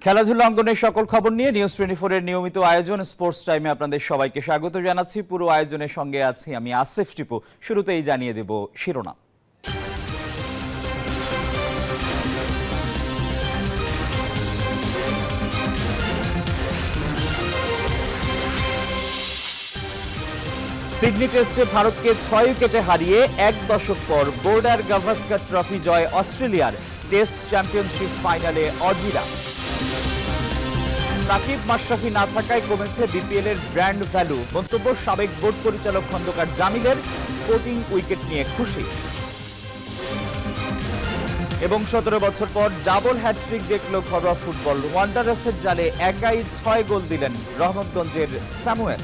খেলাধুলা অঙ্গনের সকল খবর নিয়ে নিউজ 24 এর নিয়মিত আয়োজন স্পোর্টস টাইমে আপনাদের সবাইকে স্বাগত জানাচ্ছি। পুরো আয়োজনের সঙ্গে আছি আমি আসিফ টিপু। শুরুতেই জানিয়ে দেব শিরোনাম। সিডনি টেস্টে ভারতকে 6 উইকেটে হারিয়ে এক দশক পর বর্ডার গাভাস্কার ট্রফি জয় অস্ট্রেলিয়ার। টেস্ট চ্যাম্পিয়নশিপ ফাইনালে অজিরা। সাকিব মাশরাফি না থাকায় কমেছে বিপিএল এর ব্র্যান্ড ভ্যালু, মন্তব্য সাবেক বোর্ড পরিচালক খন্দকার জামিলের। স্পোর্টিং উইকেট নিয়ে খুশি। এবং 17 বছর পর ডাবল হ্যাটট্রিক দেখল ঘরোয়া ফুটবল। ওয়ান্ডারার্সের জালে একাই 6 গোল দিলেন রহমতগঞ্জের স্যামুয়েল।